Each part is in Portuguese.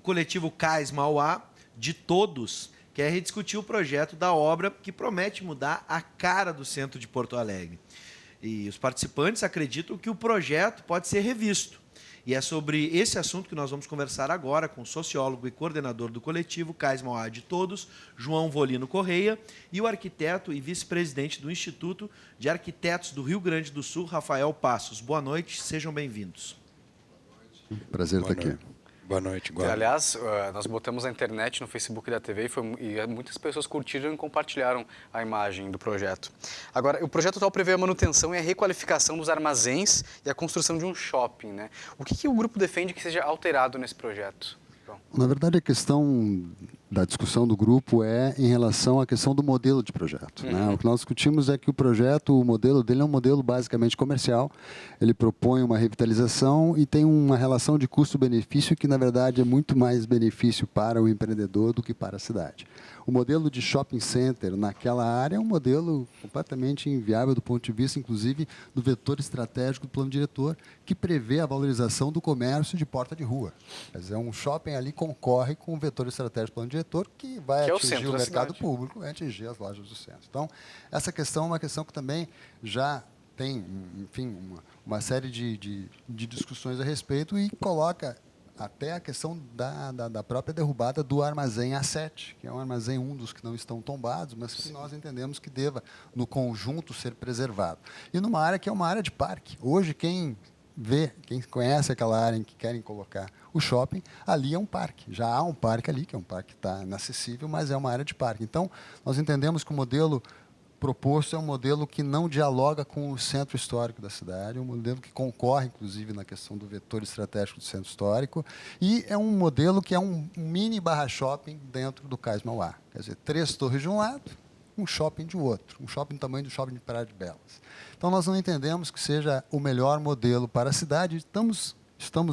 coletivo Cais Mauá, de todos, quer rediscutir o projeto da obra que promete mudar a cara do centro de Porto Alegre. E os participantes acreditam que o projeto pode ser revisto. E é sobre esse assunto que nós vamos conversar agora com o sociólogo e coordenador do coletivo Cais Mauá de Todos, João Volino Correia, e o arquiteto e vice-presidente do Instituto de Arquitetos do Rio Grande do Sul, Rafael Passos. Boa noite, sejam bem-vindos. Prazer estar aqui. Boa noite, Guarda. Aliás, nós botamos na internet, no Facebook da TV e muitas pessoas curtiram e compartilharam a imagem do projeto. Agora, o projeto atual prevê a manutenção e a requalificação dos armazéns e a construção de um shopping, né? O que o grupo defende que seja alterado nesse projeto? João? Na verdade, a questão da discussão do grupo é em relação à questão do modelo de projeto. Né? O que nós discutimos é que o modelo dele é um modelo basicamente comercial. Ele propõe uma revitalização e tem uma relação de custo-benefício que, na verdade, é muito mais benefício para o empreendedor do que para a cidade. O modelo de shopping center naquela área é um modelo completamente inviável do ponto de vista, inclusive, do vetor estratégico do plano diretor, que prevê a valorização do comércio de porta de rua. Quer dizer, um shopping ali concorre com o vetor estratégico do plano diretor, que vai atingir o mercado público, vai atingir as lojas do centro. Então, essa questão é uma questão que também já tem, enfim, uma série de discussões a respeito e coloca até a questão da própria derrubada do armazém A7, que é um armazém, um dos que não estão tombados, mas que nós entendemos que deva, no conjunto, ser preservado. E numa área que é uma área de parque. Hoje, quem conhece aquela área em que querem colocar o shopping, ali é um parque. Já há um parque ali, que é um parque que está inacessível, mas é uma área de parque. Então, nós entendemos que o modelo proposto é um modelo que não dialoga com o centro histórico da cidade, é um modelo que concorre, inclusive, na questão do vetor estratégico do centro histórico, e é um modelo que é um mini barra-shopping dentro do Cais Mauá. Quer dizer, 3 torres de um lado, um shopping de outro, um shopping do tamanho do shopping de Praia de Belas. Então, nós não entendemos que seja o melhor modelo para a cidade, estamos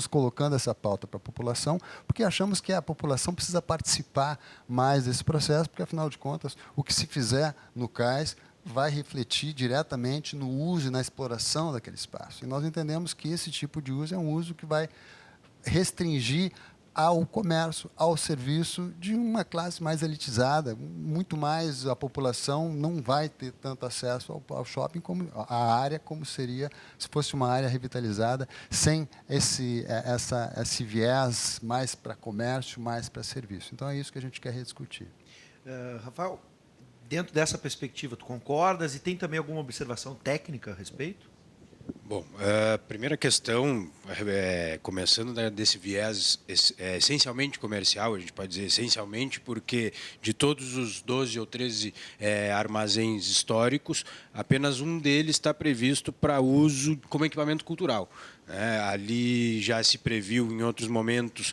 colocando essa pauta para a população, porque achamos que a população precisa participar mais desse processo, porque, afinal de contas, o que se fizer no cais vai refletir diretamente no uso e na exploração daquele espaço. E nós entendemos que esse tipo de uso é um uso que vai restringir ao comércio, ao serviço de uma classe mais elitizada, muito mais a população não vai ter tanto acesso ao shopping, como à área, como seria se fosse uma área revitalizada, sem esse viés mais para comércio, mais para serviço. Então, é isso que a gente quer rediscutir. Rafael, dentro dessa perspectiva, tu concordas e tem também alguma observação técnica a respeito? Bom, a primeira questão, começando desse viés essencialmente comercial, a gente pode dizer essencialmente, porque de todos os 12 ou 13 armazéns históricos, apenas um deles está previsto para uso como equipamento cultural. Ali já se previu, em outros momentos,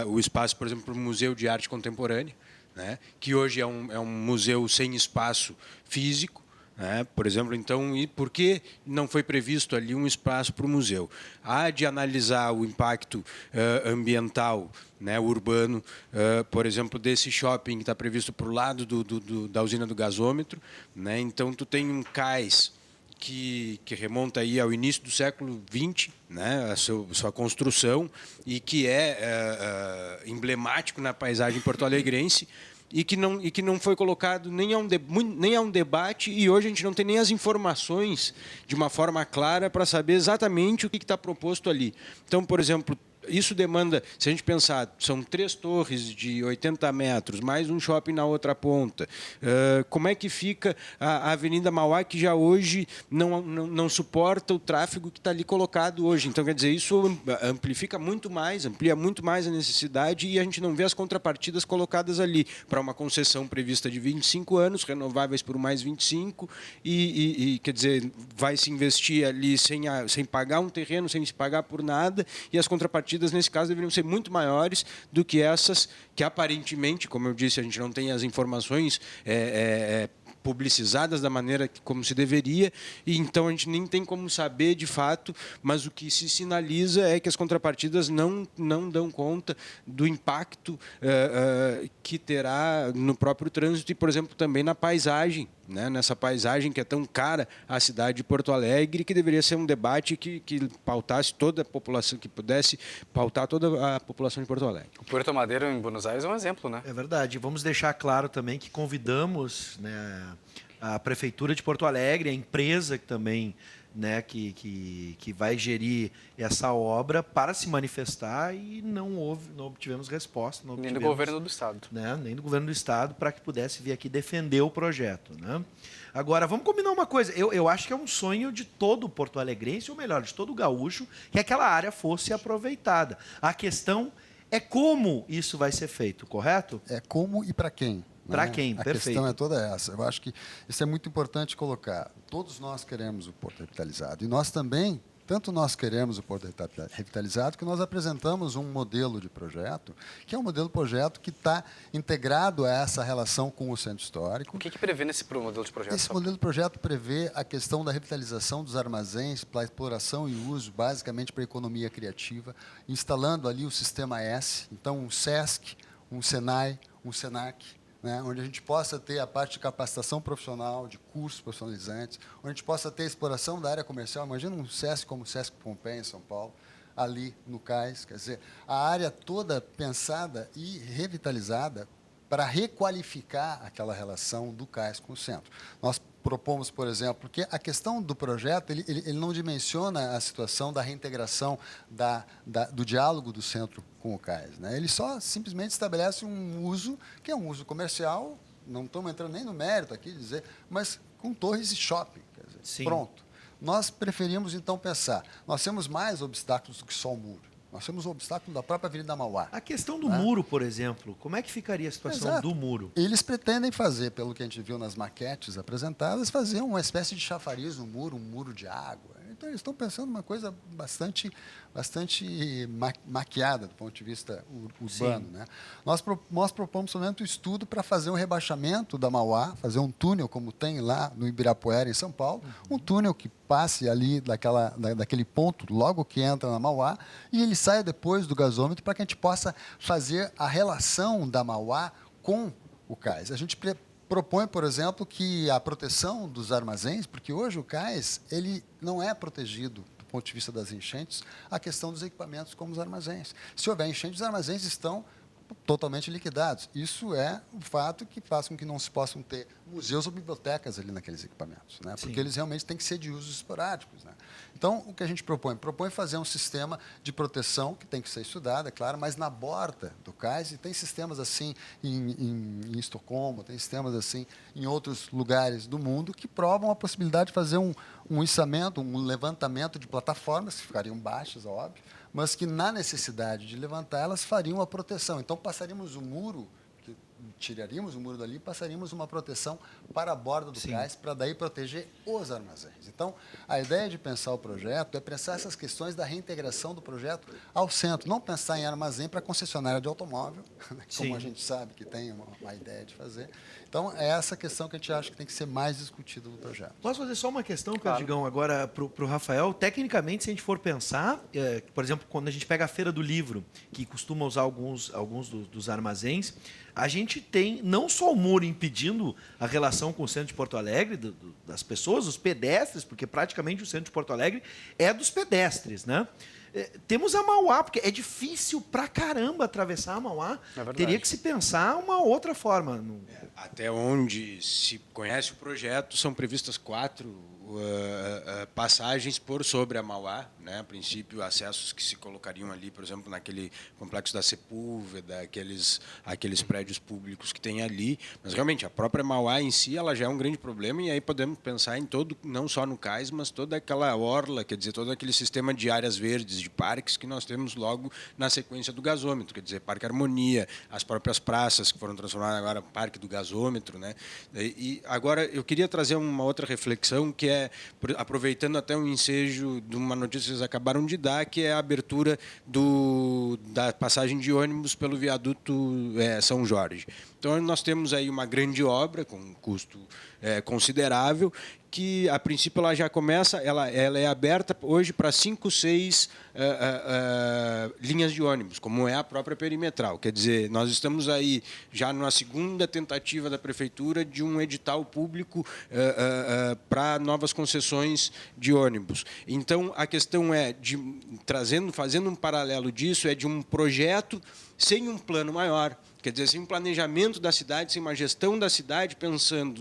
o espaço, por exemplo, para o Museu de Arte Contemporânea, que hoje é um museu sem espaço físico. Por exemplo, então, e por que não foi previsto ali um espaço para o museu? Há de analisar o impacto ambiental, urbano, por exemplo, desse shopping que está previsto para o lado da usina do gasômetro. Então, tu tem um cais que remonta aí ao início do século XX, a sua construção, e que é emblemático na paisagem porto-alegrense, e que não foi colocado nem a um debate, e hoje a gente não tem nem as informações de uma forma clara para saber exatamente o que está proposto ali. Então, por exemplo, isso demanda, se a gente pensar, são 3 torres de 80 metros, mais um shopping na outra ponta. Como é que fica a Avenida Mauá, que já hoje não suporta o tráfego que está ali colocado hoje? Então, quer dizer, isso amplia muito mais a necessidade, e a gente não vê as contrapartidas colocadas ali para uma concessão prevista de 25 anos, renováveis por mais 25, e quer dizer, vai se investir ali sem pagar um terreno, sem se pagar por nada, e as contrapartidas, nesse caso, deveriam ser muito maiores do que essas que, aparentemente, como eu disse, a gente não tem as informações publicizadas da maneira como se deveria, e então a gente nem tem como saber de fato, mas o que se sinaliza é que as contrapartidas não dão conta do impacto que terá no próprio trânsito e, por exemplo, também na paisagem, né, nessa paisagem que é tão cara à cidade de Porto Alegre, que deveria ser um debate que pautasse toda a população, que pudesse pautar toda a população de Porto Alegre. O Puerto Madero em Buenos Aires é um exemplo, né? É verdade. Vamos deixar claro também que convidamos, né, a Prefeitura de Porto Alegre, a empresa que também, né, que vai gerir essa obra, para se manifestar, e não obtivemos resposta. Nem do governo do estado. Né, nem do governo do estado, para que pudesse vir aqui defender o projeto. Né? Agora, vamos combinar uma coisa. Eu acho que é um sonho de todo porto-alegrense, ou melhor, de todo gaúcho, que aquela área fosse aproveitada. A questão é como isso vai ser feito, correto? É como e para quem. Para quem, A perfeito. questão é toda essa. Eu acho que isso é muito importante colocar. Todos nós queremos o Porto Revitalizado. E nós também, tanto nós queremos o Porto Revitalizado, que nós apresentamos um modelo de projeto, que é um modelo de projeto que está integrado a essa relação com o centro histórico. O que prevê nesse modelo de projeto? Esse modelo de projeto prevê a questão da revitalização dos armazéns para exploração e uso, basicamente para a economia criativa, instalando ali o sistema S, então um SESC, um SENAI, um SENAC, né, onde a gente possa ter a parte de capacitação profissional, de cursos profissionalizantes, onde a gente possa ter a exploração da área comercial. Imagina um SESC como o SESC Pompeia, em São Paulo, ali no cais, quer dizer, a área toda pensada e revitalizada para requalificar aquela relação do cais com o centro. Nós propomos, por exemplo, que a questão do projeto, ele não dimensiona a situação da reintegração do diálogo do centro com o cais, né? Ele só simplesmente estabelece um uso, que é um uso comercial, não estamos entrando nem no mérito aqui, dizer, mas com torres e shopping. Quer dizer, Sim. Pronto. Nós preferimos, então, pensar, nós temos mais obstáculos do que só o muro. Nós temos o obstáculo da própria Avenida Mauá. A questão do muro, por exemplo, como é que ficaria a situação Exato. do muro? Eles pretendem fazer, pelo que a gente viu nas maquetes apresentadas, fazer uma espécie de chafariz no muro, um muro de água. Então, eles estão pensando uma coisa bastante maquiada do ponto de vista urbano. Né? Nós propomos somente um estudo para fazer um rebaixamento da Mauá, fazer um túnel, como tem lá no Ibirapuera, em São Paulo, um túnel que passe ali daquele ponto, logo que entra na Mauá, e ele saia depois do gasômetro para que a gente possa fazer a relação da Mauá com o cais. A gente propõe, por exemplo, que a proteção dos armazéns, porque hoje o cais ele não é protegido do ponto de vista das enchentes, a questão dos equipamentos como os armazéns. Se houver enchente, os armazéns estão totalmente liquidados. Isso é um fato que faz com que não se possam ter museus ou bibliotecas ali naqueles equipamentos, né? Porque eles realmente têm que ser de usos esporádicos, né? Então, o que a gente propõe? Propõe fazer um sistema de proteção que tem que ser estudado, é claro, mas na borda do cais, e tem sistemas assim em Estocolmo, tem sistemas assim em outros lugares do mundo que provam a possibilidade de fazer um içamento, um levantamento de plataformas, que ficariam baixas, óbvio, mas que, na necessidade de levantar, elas fariam a proteção. Então, passaríamos o muro, tiraríamos o muro dali e passaríamos uma proteção para a borda do cais, para daí proteger os armazéns. Então, a ideia de pensar o projeto é pensar essas questões da reintegração do projeto ao centro, não pensar em armazém para concessionária de automóvel, como a gente sabe que tem uma ideia de fazer. Então, é essa questão que a gente acha que tem que ser mais discutida no projeto. Posso fazer só uma questão, Perdigão, agora para o Rafael? Tecnicamente, se a gente for pensar, por exemplo, quando a gente pega a Feira do Livro, que costuma usar alguns dos armazéns, a gente tem não só o muro impedindo a relação com o centro de Porto Alegre, das pessoas, os pedestres, porque praticamente o centro de Porto Alegre é dos pedestres, né? Temos a Mauá, porque é difícil pra caramba atravessar a Mauá. Teria que se pensar uma outra forma. Até onde se conhece o projeto, são previstas 4 passagens por sobre a Mauá, né? A princípio, acessos que se colocariam ali, por exemplo, naquele complexo da Sepúlveda, aqueles prédios públicos que tem ali. Mas, realmente, a própria Mauá em si, ela já é um grande problema, e aí podemos pensar em todo, não só no cais, mas toda aquela orla, quer dizer, todo aquele sistema de áreas verdes, de parques que nós temos logo na sequência do gasômetro, quer dizer, Parque Harmonia, as próprias praças que foram transformadas agora no Parque do Gasômetro, né? E agora eu queria trazer uma outra reflexão, que é, aproveitando até um ensejo de uma notícia que vocês acabaram de dar, que é a abertura da passagem de ônibus pelo viaduto São Jorge. Então, nós temos aí uma grande obra com um custo considerável, que, a princípio, ela já começa, ela é aberta hoje para 5, 6 linhas de ônibus, como é a própria perimetral. Quer dizer, nós estamos aí já numa segunda tentativa da Prefeitura de um edital público para novas concessões de ônibus. Então, a questão é, fazendo um paralelo disso, é de um projeto sem um plano maior. Quer dizer, sem um planejamento da cidade, sem uma gestão da cidade, pensando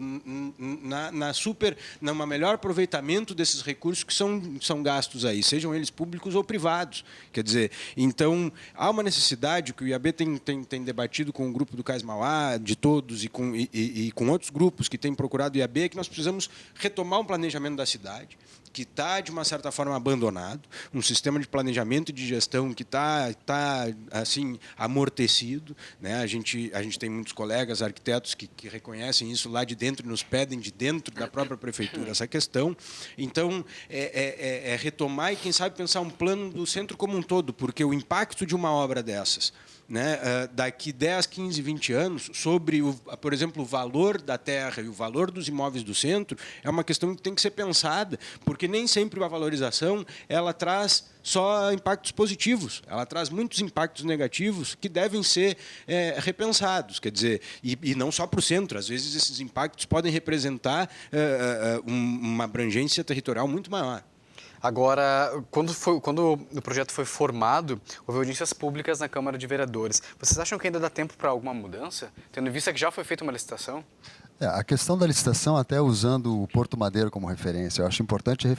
numa melhor aproveitamento desses recursos que são gastos aí, sejam eles públicos ou privados. Quer dizer, então, há uma necessidade que o IAB tem debatido com o grupo do Cais Mauá, de todos, e com outros grupos que têm procurado o IAB, que nós precisamos retomar um planejamento da cidade, que está, de uma certa forma, abandonado, um sistema de planejamento e de gestão que está assim, amortecido, né? A gente tem muitos colegas arquitetos que reconhecem isso lá de dentro e nos pedem de dentro da própria prefeitura essa questão. Então, é retomar e, quem sabe, pensar um plano do centro como um todo, porque o impacto de uma obra dessas, né, daqui 10, 15, 20 anos, sobre, por exemplo, o valor da terra e o valor dos imóveis do centro, é uma questão que tem que ser pensada, porque nem sempre a valorização ela traz só impactos positivos, ela traz muitos impactos negativos que devem ser repensados, quer dizer, e não só para o centro, às vezes esses impactos podem representar uma abrangência territorial muito maior. Agora, quando o projeto foi formado, houve audiências públicas na Câmara de Vereadores. Vocês acham que ainda dá tempo para alguma mudança, tendo em vista que já foi feita uma licitação? A questão da licitação, até usando o Porto Madeiro como referência, eu acho importante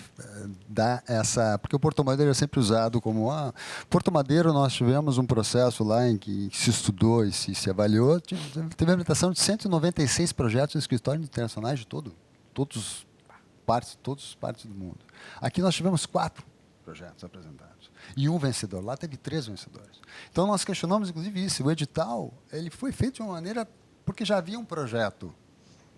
dar essa... Porque o Porto Madeiro é sempre usado como... Porto Madeiro, nós tivemos um processo lá em que se estudou e se avaliou, teve a habilitação de 196 projetos em escritórios internacionais de todas as partes do mundo. Aqui nós tivemos 4 projetos apresentados e um vencedor. Lá teve 3 vencedores. Então nós questionamos, inclusive, isso. O edital ele foi feito de uma maneira porque já havia um projeto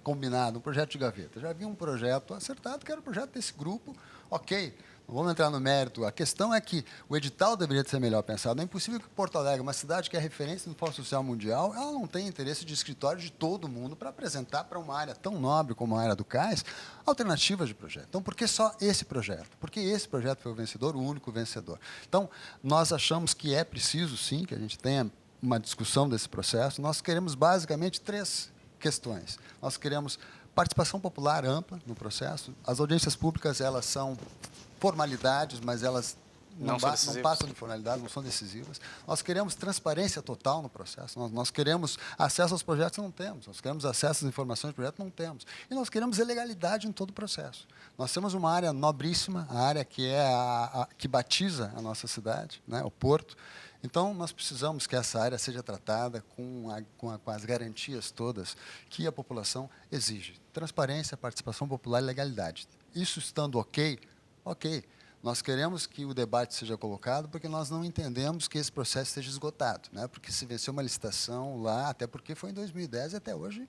combinado, um projeto de gaveta. Já havia um projeto acertado, que era o projeto desse grupo. Ok, não vamos entrar no mérito. A questão é que o edital deveria ser melhor pensado. É impossível que Porto Alegre, uma cidade que é referência no Fórum Social Mundial, ela não tenha interesse de escritório de todo mundo para apresentar para uma área tão nobre como a área do Cais alternativas de projeto. Então, por que só esse projeto? Porque esse projeto foi o vencedor, o único vencedor. Então, nós achamos que é preciso, sim, que a gente tenha uma discussão desse processo. Nós queremos, basicamente, 3 questões. Nós queremos participação popular ampla no processo. As audiências públicas, elas são formalidades, mas elas não passam de formalidade, não são decisivas. Nós queremos transparência total no processo. Nós queremos acesso aos projetos, não temos. Nós queremos acesso às informações do projeto, não temos. E nós queremos legalidade em todo o processo. Nós temos uma área nobríssima, a área que que batiza a nossa cidade, né, o Porto. Então, nós precisamos que essa área seja tratada com as garantias todas que a população exige. Transparência, participação popular e legalidade. Isso estando ok. Nós queremos que o debate seja colocado porque nós não entendemos que esse processo esteja esgotado, né? Porque se venceu uma licitação lá, até porque foi em 2010 e até hoje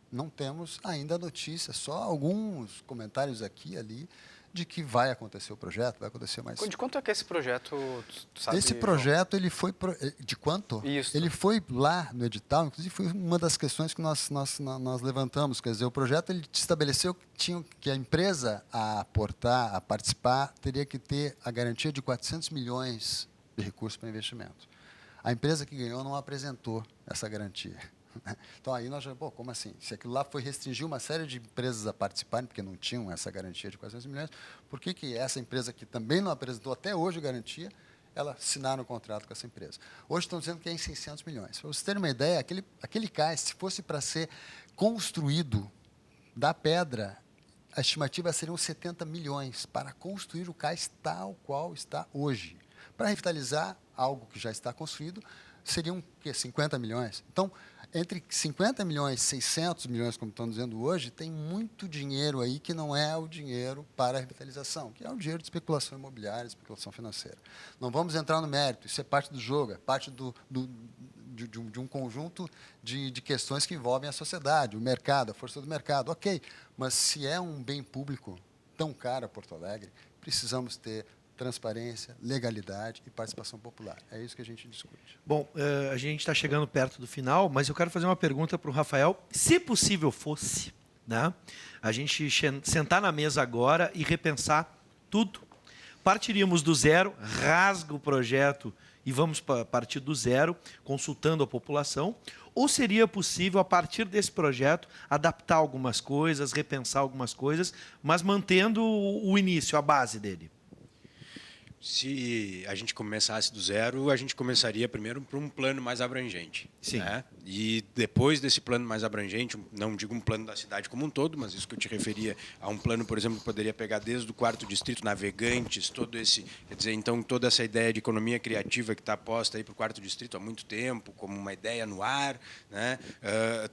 não temos ainda notícia, só alguns comentários aqui e ali de que vai acontecer o projeto, vai acontecer mais. De quanto é que esse projeto, tu sabe? Esse projeto, ele foi... De quanto? Isso. Ele foi lá no edital, inclusive foi uma das questões que nós levantamos. Quer dizer, o projeto ele estabeleceu que a empresa a aportar, a participar, teria que ter a garantia de 400 milhões de recursos para investimento. A empresa que ganhou não apresentou essa garantia. Então, aí nós já, como assim? Se aquilo lá foi restringir uma série de empresas a participarem, porque não tinham essa garantia de 400 milhões, por que essa empresa que também não apresentou até hoje garantia, ela assinaram um contrato com essa empresa? Hoje estão dizendo que é em 600 milhões. Para vocês terem uma ideia, aquele cais, se fosse para ser construído da pedra, a estimativa seriam 70 milhões para construir o cais tal qual está hoje. Para revitalizar algo que já está construído, seriam 50 milhões. Então, entre 50 milhões e 600 milhões, como estão dizendo hoje, tem muito dinheiro aí que não é o dinheiro para a revitalização, que é o dinheiro de especulação imobiliária, especulação financeira. Não vamos entrar no mérito, isso é parte do jogo, é parte de um conjunto de questões que envolvem a sociedade, o mercado, a força do mercado. Ok, mas se é um bem público tão caro a Porto Alegre, precisamos ter transparência, legalidade e participação popular. É isso que a gente discute. Bom, a gente está chegando perto do final, mas eu quero fazer uma pergunta para o Rafael. Se possível fosse, né? A gente sentar na mesa agora e repensar tudo. Partiríamos do zero, rasga o projeto e vamos partir do zero, consultando a população, ou seria possível, a partir desse projeto, adaptar algumas coisas, repensar algumas coisas, mas mantendo o início, a base dele? Se a gente começasse do zero, a gente começaria primeiro por um plano mais abrangente. Sim. Né? E depois desse plano mais abrangente, não digo um plano da cidade como um todo, mas isso que eu te referia a um plano, por exemplo, que poderia pegar desde o 4º distrito, Navegantes, todo esse, quer dizer, então toda essa ideia de economia criativa que está posta aí para o 4º distrito há muito tempo, como uma ideia no ar, né?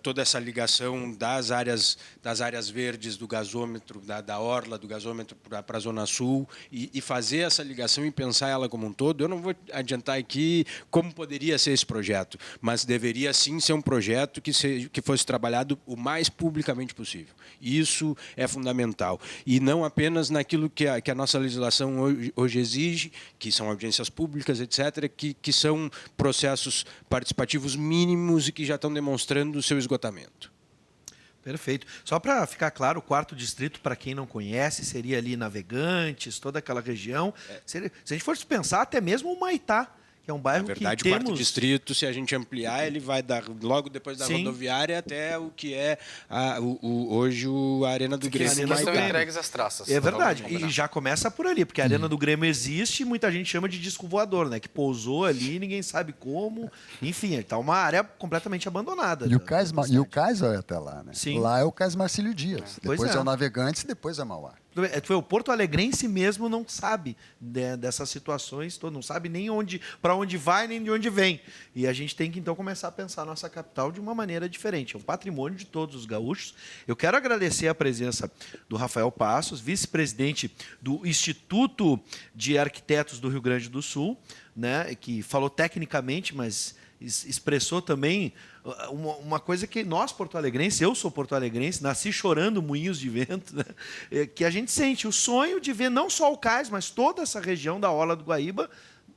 Toda essa ligação das áreas verdes do gasômetro, da orla do gasômetro para a Zona Sul e fazer essa ligação e pensar ela como um todo. Eu não vou adiantar aqui como poderia ser esse projeto, mas deveria sim ser um projeto que fosse trabalhado o mais publicamente possível. Isso é fundamental. E não apenas naquilo que a nossa legislação hoje exige, que são audiências públicas, etc., que são processos participativos mínimos e que já estão demonstrando o seu esgotamento. Perfeito. Só para ficar claro, o 4º distrito, para quem não conhece, seria ali Navegantes, toda aquela região. Se a gente fosse pensar, até mesmo o Maitá, que é um bairro Na verdade, que o temos... 4º distrito, se a gente ampliar, ele vai dar logo depois da Sim. rodoviária até o que é hoje a Arena do Grêmio. Arena do Estão Grêmio. entregues as traças. É verdade. Totalmente E já começa por ali, porque a Arena do Grêmio existe e muita gente chama de disco voador, né? Que pousou ali, ninguém sabe como. Enfim, está uma área completamente abandonada. E o cais vai até lá, né? Sim. Lá é o Cais Marcílio Dias. Pois Depois é. é o Navegantes e depois é Mauá. O Porto Alegrense mesmo não sabe dessas situações, não sabe nem para onde vai, nem de onde vem. E a gente tem que, então, começar a pensar a nossa capital de uma maneira diferente. É um patrimônio de todos os gaúchos. Eu quero agradecer a presença do Rafael Passos, vice-presidente do Instituto de Arquitetos do Rio Grande do Sul, né, que falou tecnicamente, mas expressou também uma coisa que nós, porto-alegrenses, eu sou porto-alegrense, nasci chorando moinhos de vento, né? Que a gente sente o sonho de ver não só o cais, mas toda essa região da Orla do Guaíba,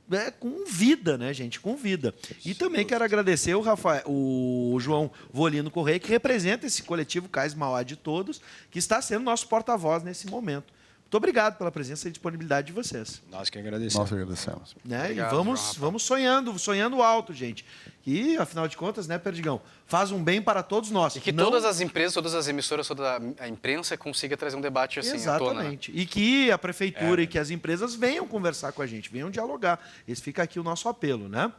né, com vida, né, gente? Com vida. E também quero agradecer o João Volino Correia, que representa esse coletivo Cais Mauá de Todos, que está sendo nosso porta-voz nesse momento. Muito obrigado pela presença e disponibilidade de vocês. Nós que agradecemos. Nós agradecemos. Né? Obrigado, E vamos sonhando alto, gente. E, afinal de contas, né, Perdigão, faz um bem para todos nós. E que Não... todas as empresas, todas as emissoras, toda a imprensa consiga trazer um debate assim à tona. Exatamente. E que a prefeitura e que as empresas venham conversar com a gente, venham dialogar. Esse fica aqui o nosso apelo, né?